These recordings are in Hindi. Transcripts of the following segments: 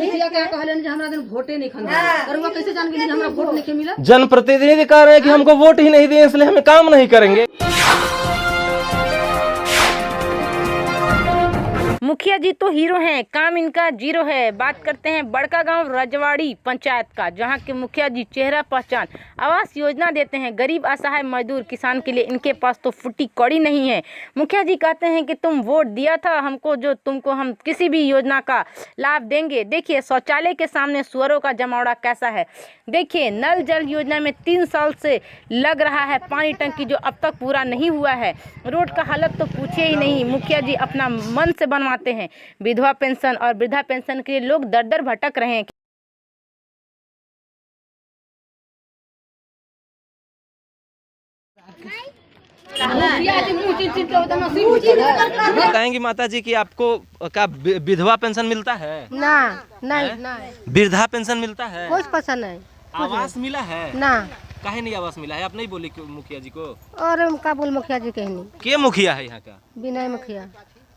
मुखिया क्या कहले जे हमरा दिन वोटे नहीं खंदा और वो कैसे जान गेली जे हमरा वोट नहीं मिला। जनप्रतिनिधि कह रहे हैं कि हमको वोट ही नहीं दिए इसलिए हमें काम नहीं करेंगे। मुखिया जी तो हीरो हैं, काम इनका जीरो है। बात करते हैं बड़का गांव रजवाड़ी पंचायत का, जहां के मुखिया जी चेहरा पहचान आवास योजना देते हैं गरीब असहाय मजदूर किसान के लिए। इनके पास तो फुट्टी कौड़ी नहीं है। मुखिया जी कहते हैं कि तुम वोट दिया था हमको, जो तुमको हम किसी भी योजना का लाभ देंगे। देखिए शौचालय के सामने सुअरों का जमावड़ा कैसा है। देखिए नल जल योजना में 3 साल से लग रहा है पानी टंकी, जो अब तक पूरा नहीं हुआ है। रोड का हालत तो पूछिए ही नहीं। मुखिया जी अपना मन से बनवाते हैं। विधवा पेंशन और वृद्धा पेंशन के लिए लोग दर दर भटक रहे हैं। कहेंगी माता जी कि आपको क्या विधवा पेंशन मिलता है? ना नहीं ना वृद्धा पेंशन मिलता है? कुछ पसंद नहीं। आवास मिला है? ना काहे नहीं आवास मिला है? आप नहीं बोले क्यों मुखिया जी को? और हम का बोल मुखिया जी कहनी के मुखिया है यहाँ का? विनय मुखिया।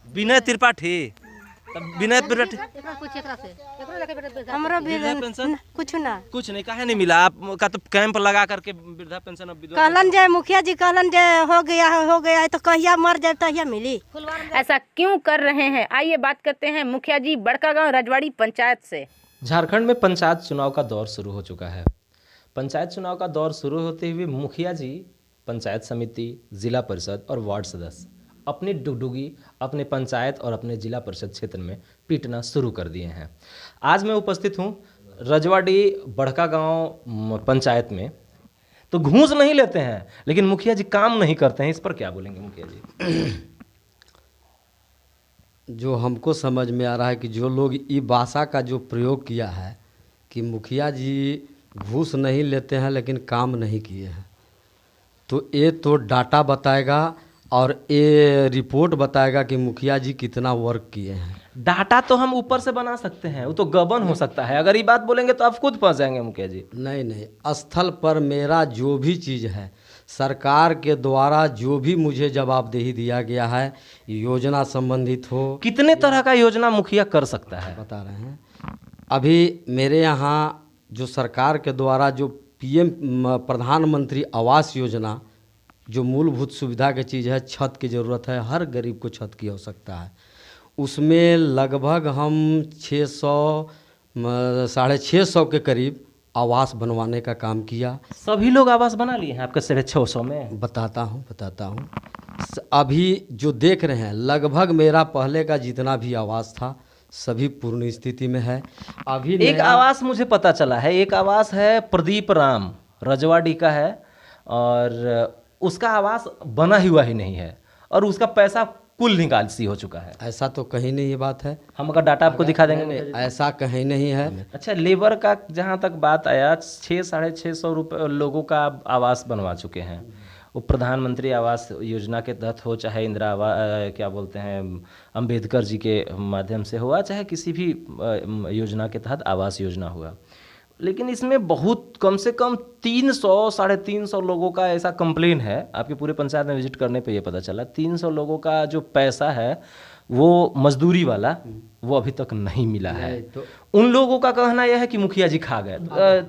विनय त्रिपाठी। तब विनय त्रिपाठी हमरा वृद्धा पेंशन कुछ ना कुछ नहीं, काहे नहीं मिला? आपका तो कैंप लगा करके वृद्धा पेंशन और विधवा कहलन जय मुखिया जी कहलन जय हो गया है तो कहिया मर जाए तहिया मिली। ऐसा क्यों कर रहे हैं? आइए बात करते हैं मुखिया जी बड़का गांव रजवाड़ी पंचायत से। झारखंड में पंचायत चुनाव का दौर शुरू हो चुका है। पंचायत चुनाव का दौर शुरू होते हुए मुखिया जी पंचायत समिति, जिला परिषद और वार्ड सदस्य अपनी डुगडुगी अपने पंचायत और अपने जिला परिषद क्षेत्र में पीटना शुरू कर दिए हैं। आज मैं उपस्थित हूँ रजवाड़ी बड़का गांव पंचायत में। तो घूस नहीं लेते हैं लेकिन मुखिया जी काम नहीं करते हैं, इस पर क्या बोलेंगे मुखिया जी? जो हमको समझ में आ रहा है कि जो लोग ई भाषा का जो प्रयोग किया है कि मुखिया जी घूस नहीं लेते हैं लेकिन काम नहीं किए हैं, तो ये तो डाटा बताएगा और ये रिपोर्ट बताएगा कि मुखिया जी कितना वर्क किए हैं। डाटा तो हम ऊपर से बना सकते हैं, वो तो गबन हो सकता है। अगर ये बात बोलेंगे तो आप खुद फंस जाएंगे मुखिया जी। नहीं, स्थल पर मेरा जो भी चीज़ है, सरकार के द्वारा जो भी मुझे जवाबदेही दिया गया है, योजना संबंधित हो। कितने तरह का योजना मुखिया कर सकता है बता रहे हैं। अभी मेरे यहाँ जो सरकार के द्वारा जो पीएम प्रधानमंत्री आवास योजना, जो मूलभूत सुविधा की चीज़ है, छत की ज़रूरत है, हर गरीब को छत की आवश्यकता है। उसमें लगभग हम 600 650 के करीब आवास बनवाने का काम किया। सभी लोग आवास बना लिए हैं आपके 650 में? बताता हूँ। अभी जो देख रहे हैं लगभग मेरा पहले का जितना भी आवास था सभी पूर्ण स्थिति में है। अभी एक आवास मुझे पता चला है, एक आवास है प्रदीप राम रजवाड़ी का है और उसका आवास बना हुआ ही नहीं है और उसका पैसा कुल निकासी हो चुका है। ऐसा तो कहीं नहीं ये बात है। हम अगर डाटा आपको दिखा देंगे। ऐसा कहीं नहीं है। अच्छा, लेबर का जहाँ तक बात आया, 600-650 रुपये लोगों का आवास बनवा चुके हैं। वो प्रधानमंत्री आवास योजना के तहत हो, चाहे इंदिरा आवास क्या बोलते हैं अंबेडकर जी के माध्यम से हुआ, चाहे किसी भी योजना के तहत आवास योजना हुआ, लेकिन इसमें बहुत कम से कम 300-350 लोगों का ऐसा कंप्लेन है। आपके पूरे पंचायत में विजिट करने पे ये पता चला 300 लोगों का जो पैसा है वो मजदूरी वाला वो अभी तक नहीं मिला है। तो उन लोगों का कहना यह है कि मुखिया जी खा गए।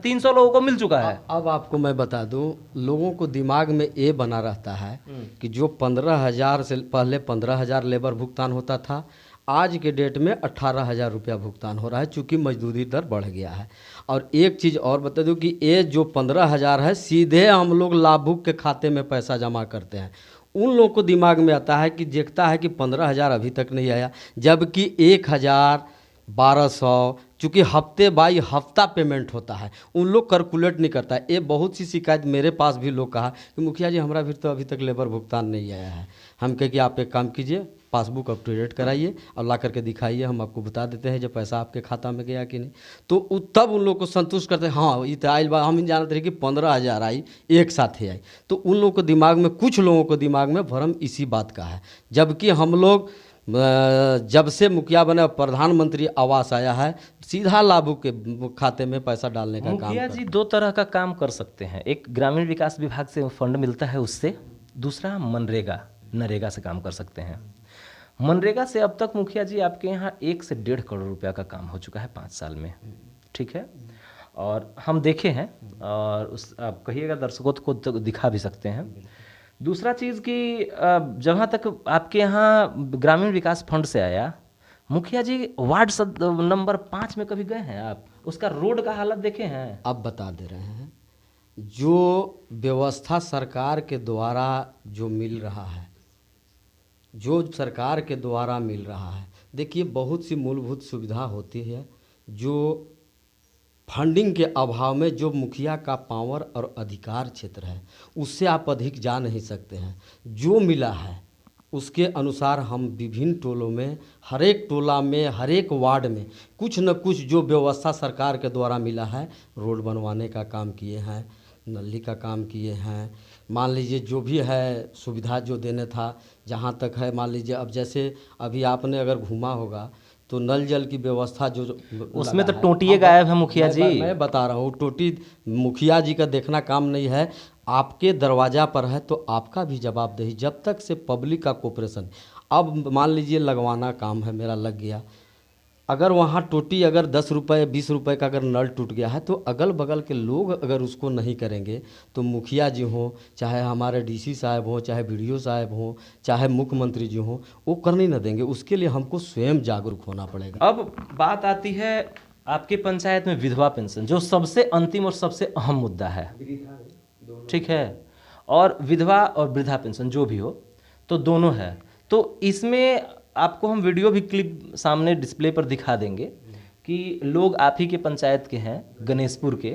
300 लोगों को मिल चुका है। अब आपको मैं बता दूं, लोगों को दिमाग में ये बना रहता है कि जो 15,000 से पहले 15,000 लेबर भुगतान होता था, आज के डेट में 18,000 रुपया भुगतान हो रहा है, चूँकि मजदूरी दर बढ़ गया है। और एक चीज़ और बता दूं कि ये जो 15,000 है सीधे हम लोग लाभुक के खाते में पैसा जमा करते हैं। उन लोगों को दिमाग में आता है कि देखता है कि 15,000 अभी तक नहीं आया, जबकि 1,000, 1,200, चूँकि हफ्ते बाई हफ्ता पेमेंट होता है, उन लोग कैलकुलेट नहीं करता है। ये बहुत सी शिकायत मेरे पास भी लोग कहा कि मुखिया जी हमारा भी तो अभी तक लेबर भुगतान नहीं आया है। हम कहे कि आप एक काम कीजिए, पासबुक अप टू डेट कराइए और ला करके दिखाइए, हम आपको बता देते हैं जब पैसा आपके खाता में गया कि नहीं। तो तब उन लोग को संतुष्ट करते हैं, हाँ ये तो आइल बा, हम जानते रहे कि 15,000 आई एक साथ ही आई। तो उन लोगों को दिमाग में, कुछ लोगों को दिमाग में भ्रम इसी बात का है, जबकि हम लोग जब से मुखिया बने प्रधानमंत्री आवास आया है, सीधा लाभुक के खाते में पैसा डालने का काम। मुखिया जी 2 तरह का काम कर सकते हैं, एक ग्रामीण विकास विभाग से फंड मिलता है उससे, दूसरा मनरेगा नरेगा से काम कर सकते हैं। मनरेगा से अब तक मुखिया जी आपके यहाँ 1 से 1.5 करोड़ रुपया का काम हो चुका है 5 साल में, ठीक है, और हम देखे हैं, और उस आप कहिएगा दर्शकों को तो दिखा भी सकते हैं। दूसरा चीज़ कि जहाँ तक आपके यहाँ ग्रामीण विकास फंड से आया, मुखिया जी वार्ड नंबर 5 में कभी गए हैं आप? उसका रोड का हालत देखे हैं? अब बता दे रहे हैं, जो व्यवस्था सरकार के द्वारा जो मिल रहा है, जो सरकार के द्वारा मिल रहा है, देखिए बहुत सी मूलभूत सुविधा होती है जो फंडिंग के अभाव में, जो मुखिया का पावर और अधिकार क्षेत्र है उससे आप अधिक जा नहीं सकते हैं। जो मिला है उसके अनुसार हम विभिन्न टोलों में, हर एक टोला में, हर एक वार्ड में कुछ न कुछ जो व्यवस्था सरकार के द्वारा मिला है, रोड बनवाने का काम किए हैं, नली का काम किए हैं, मान लीजिए जो भी है सुविधा जो देने था, जहाँ तक है मान लीजिए अब जैसे अभी आपने अगर घूमा होगा तो नल जल की व्यवस्था जो उसमें तो टोटिए गायब है मुखिया जी। मैं बता रहा हूँ, टोटी मुखिया जी का देखना काम नहीं है, आपके दरवाजा पर है तो आपका भी जवाबदेही, जब तक से पब्लिक का कोऑपरेशन। अब मान लीजिए लगवाना काम है, मेरा लग गया, अगर वहाँ टोटी अगर 10 रुपये 20 रुपये का अगर नल टूट गया है तो अगल बगल के लोग अगर उसको नहीं करेंगे तो मुखिया जी हों, चाहे हमारे डीसी साहब हों, चाहे बीडीओ साहब हों, चाहे मुख्यमंत्री जी हों, वो करने न देंगे। उसके लिए हमको स्वयं जागरूक होना पड़ेगा। अब बात आती है आपके पंचायत में विधवा पेंशन, जो सबसे अंतिम और सबसे अहम मुद्दा है, ठीक है, और विधवा और वृद्धा पेंशन जो भी हो तो दोनों है। तो इसमें आपको हम वीडियो भी क्लिप सामने डिस्प्ले पर दिखा देंगे कि लोग आप ही के पंचायत के हैं, गणेशपुर के,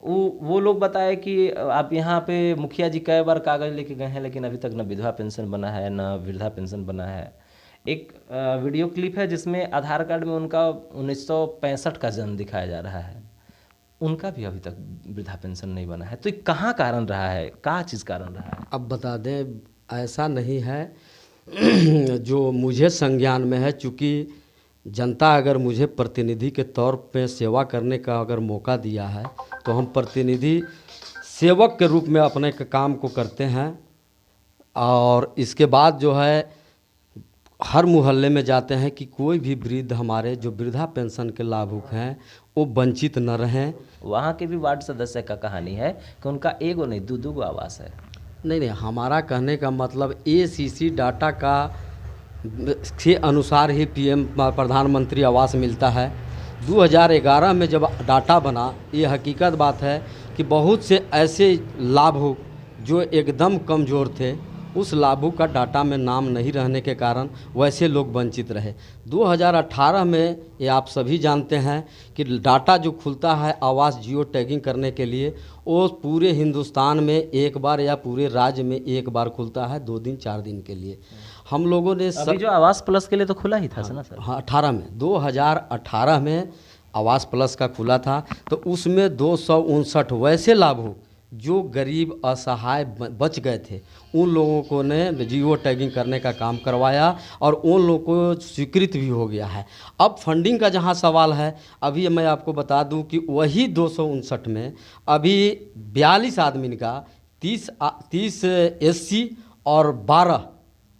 वो लोग बताए कि आप यहाँ पे मुखिया जी कई बार कागज़ लेके गए हैं लेकिन अभी तक न विधवा पेंशन बना है न वृद्धा पेंशन बना है। एक वीडियो क्लिप है जिसमें आधार कार्ड में उनका 1965 का जन्म दिखाया जा रहा है, उनका भी अभी तक वृद्धा पेंशन नहीं बना है। तो ये कहाँ कारण रहा है, क्या चीज़ कारण रहा है? अब बता दें, ऐसा नहीं है जो मुझे संज्ञान में है, चूँकि जनता अगर मुझे प्रतिनिधि के तौर पे सेवा करने का अगर मौका दिया है तो हम प्रतिनिधि सेवक के रूप में अपने काम को करते हैं। और इसके बाद जो है हर मोहल्ले में जाते हैं कि कोई भी वृद्ध हमारे जो वृद्धा पेंशन के लाभुक हैं वो वंचित न रहें। वहाँ के भी वार्ड सदस्य का कहानी है कि उनका एगो नहीं दो गो आवास है। नहीं, हमारा कहने का मतलब ACC डाटा का के अनुसार ही PM प्रधानमंत्री आवास मिलता है। 2011 में जब डाटा बना, ये हकीकत बात है कि बहुत से ऐसे लाभुक जो एकदम कमज़ोर थे, उस लाभुक का डाटा में नाम नहीं रहने के कारण वैसे लोग वंचित रहे। 2018 में ये आप सभी जानते हैं कि डाटा जो खुलता है आवास जियो टैगिंग करने के लिए, वो पूरे हिंदुस्तान में एक बार या पूरे राज्य में एक बार खुलता है, 2 दिन 4 दिन के लिए। हम लोगों ने अभी जो आवास प्लस के लिए तो खुला ही था ना सर? हाँ, 18 में 2018 में आवास प्लस का खुला था, तो उसमें 259 वैसे लाभुक जो गरीब असहाय बच गए थे, उन लोगों को ने जियो टैगिंग करने का काम करवाया और उन लोगों को स्वीकृत भी हो गया है। अब फंडिंग का जहां सवाल है, अभी मैं आपको बता दूं कि वही 259 में अभी 42 आदमी का 30 SC और 12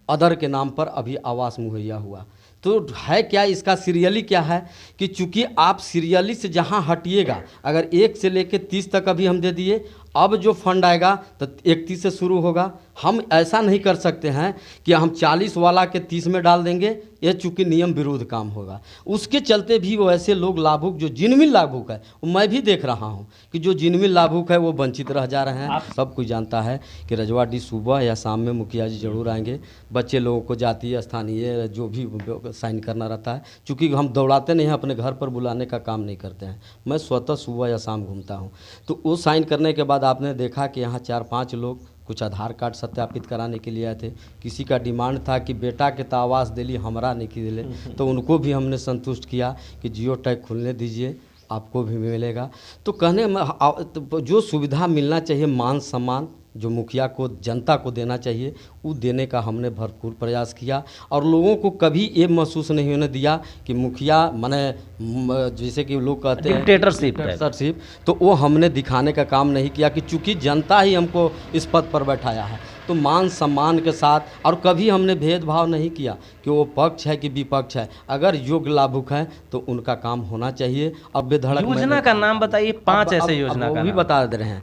अदर के नाम पर अभी आवास मुहैया हुआ। तो है क्या, इसका सीरियली क्या है कि चूंकि आप सीरियली से जहां हटिएगा, अगर 1 से लेकर 30 तक अभी हम दे दिए, अब जो फंड आएगा तो 31 से शुरू होगा। हम ऐसा नहीं कर सकते हैं कि हम 40 वाला के 30 में डाल देंगे, यह चूंकि नियम विरुद्ध काम होगा। उसके चलते भी वो ऐसे लोग लाभुक जो जिनमिन लाभुक है, मैं भी देख रहा हूं कि जो जिनमिन लाभुक है वो वंचित रह जा रहे हैं। सब कुछ जानता है कि रजवाड़ी सुबह या शाम में मुखिया जी जरूर आएंगे। बच्चे लोगों को जातीय स्थानीय जो भी साइन करना रहता है, चूँकि हम दौड़ाते नहीं हैं, अपने घर पर बुलाने का काम नहीं करते हैं, मैं स्वतः सुबह या शाम घूमता हूँ। तो वो साइन करने के बाद आपने देखा कि यहाँ 4-5 लोग कुछ आधार कार्ड सत्यापित कराने के लिए आए थे। किसी का डिमांड था कि बेटा के तो आवास दिली, हमरा नहीं की दिले, तो उनको भी हमने संतुष्ट किया कि जियो टैग खुलने दीजिए, आपको भी मिलेगा। तो कहने में जो सुविधा मिलना चाहिए, मान सम्मान जो मुखिया को जनता को देना चाहिए, वो देने का हमने भरपूर प्रयास किया। और लोगों को कभी ये महसूस नहीं होने दिया कि मुखिया माने जैसे कि लोग कहते हैं डिक्टेटरशिप, तो वो हमने दिखाने का काम नहीं किया कि चूंकि जनता ही हमको इस पद पर बैठाया है। तो मान सम्मान के साथ, और कभी हमने भेदभाव नहीं किया कि वो पक्ष है कि विपक्ष है। अगर योग्य लाभुक हैं तो उनका काम होना चाहिए। अब बेधड़क योजना का नाम बताइए, 5 ऐसे योजना वो का भी नाम। बता दे रहे हैं।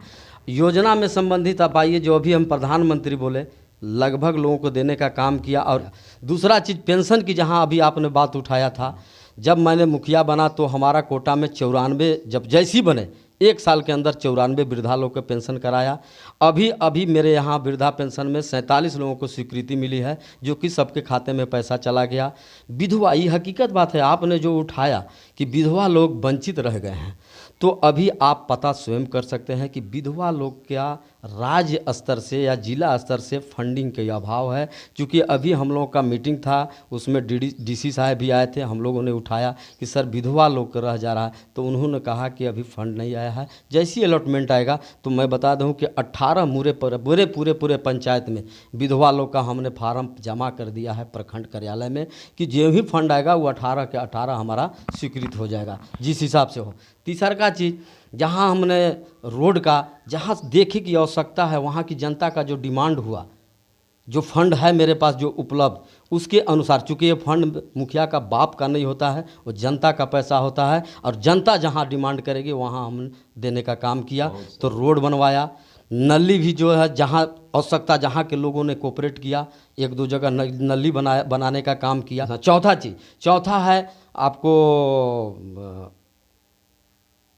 योजना में संबंधित आप आइए, जो अभी हम प्रधानमंत्री बोले, लगभग लोगों को देने का काम किया। और दूसरा चीज़ पेंशन की, जहां अभी आपने बात उठाया था, जब मैंने मुखिया बना तो हमारा कोटा में 94, जब जैसी बने 1 साल के अंदर 94 वृद्धा लोग को पेंशन कराया। अभी मेरे यहाँ वृद्धा पेंशन में 47 लोगों को स्वीकृति मिली है, जो कि सबके खाते में पैसा चला गया। विधवा, ये हकीकत बात है, आपने जो उठाया कि विधवा लोग वंचित रह गए हैं, तो अभी आप पता स्वयं कर सकते हैं कि विधवा लोग क्या राज्य स्तर से या जिला स्तर से फंडिंग के अभाव है। क्योंकि अभी हम लोगों का मीटिंग था, उसमें डीसी साहब भी आए थे, हम लोगों ने उठाया कि सर विधवा लोग का रह जा रहा है, तो उन्होंने कहा कि अभी फंड नहीं आया है। जैसी अलॉटमेंट आएगा तो मैं बता दूं कि 18 पूरे पंचायत में विधवा लोग का हमने फार्म जमा कर दिया है प्रखंड कार्यालय में, कि जो भी फंड आएगा वो 18 के 18 हमारा स्वीकृत हो जाएगा, जिस हिसाब से हो। तीसरा का चीज़, जहां हमने रोड का, जहां देखे की आवश्यकता है, वहां की जनता का जो डिमांड हुआ, जो फंड है मेरे पास जो उपलब्ध, उसके अनुसार, चूँकि ये फंड मुखिया का बाप का नहीं होता है, वो जनता का पैसा होता है, और जनता जहां डिमांड करेगी वहां हम देने का काम किया। तो रोड बनवाया, नली भी जो है जहां आवश्यकता, जहां के लोगों ने कोऑपरेट किया, 1-2 जगह नली बनाने का काम किया। चौथा है आपको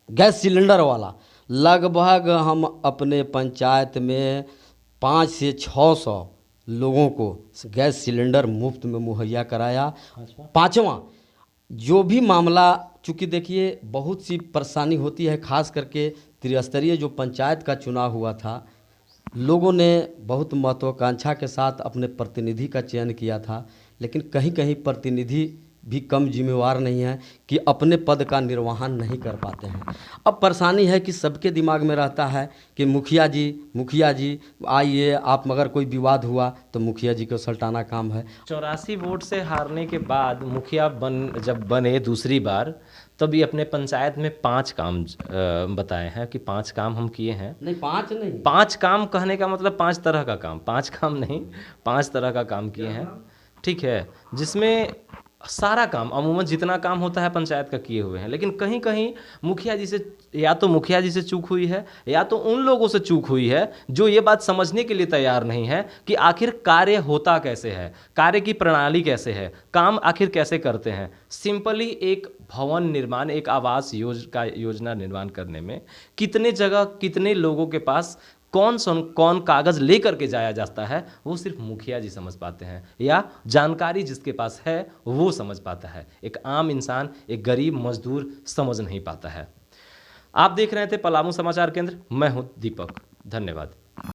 गैस सिलेंडर वाला। लगभग हम अपने पंचायत में 500 से 600 लोगों को गैस सिलेंडर मुफ्त में मुहैया कराया। पांचवा, जो भी मामला, चूँकि देखिए बहुत सी परेशानी होती है, खास करके त्रिस्तरीय जो पंचायत का चुनाव हुआ था, लोगों ने बहुत महत्वाकांक्षा के साथ अपने प्रतिनिधि का चयन किया था, लेकिन कहीं कहीं प्रतिनिधि भी कम जिम्मेवार नहीं है कि अपने पद का निर्वहन नहीं कर पाते हैं। अब परेशानी है कि सबके दिमाग में रहता है कि मुखिया जी आइए, आप मगर कोई विवाद हुआ तो मुखिया जी को सल्टाना काम है। 84 वोट से हारने के बाद मुखिया जब बने दूसरी बार, तभी अपने पंचायत में 5 काम बताए हैं कि 5 काम हम किए हैं। नहीं, 5 नहीं, 5 काम कहने का मतलब 5 तरह का काम, 5 काम नहीं, 5 तरह का काम किए हैं, ठीक है, जिसमें सारा काम, अमूमन जितना काम होता है पंचायत का किए हुए हैं। लेकिन कहीं कहीं मुखिया जी से, या तो मुखिया जी से चूक हुई है, या तो उन लोगों से चूक हुई है जो ये बात समझने के लिए तैयार नहीं है कि आखिर कार्य होता कैसे है, कार्य की प्रणाली कैसे है, काम आखिर कैसे करते हैं। सिंपली एक भवन निर्माण, एक आवास योजना निर्माण करने में कितने जगह, कितने लोगों के पास कौन कागज लेकर के जाया जाता है, वो सिर्फ मुखिया जी समझ पाते हैं, या जानकारी जिसके पास है वो समझ पाता है। एक आम इंसान, एक गरीब मजदूर समझ नहीं पाता है। आप देख रहे थे पलामू समाचार केंद्र, मैं हूं दीपक। धन्यवाद।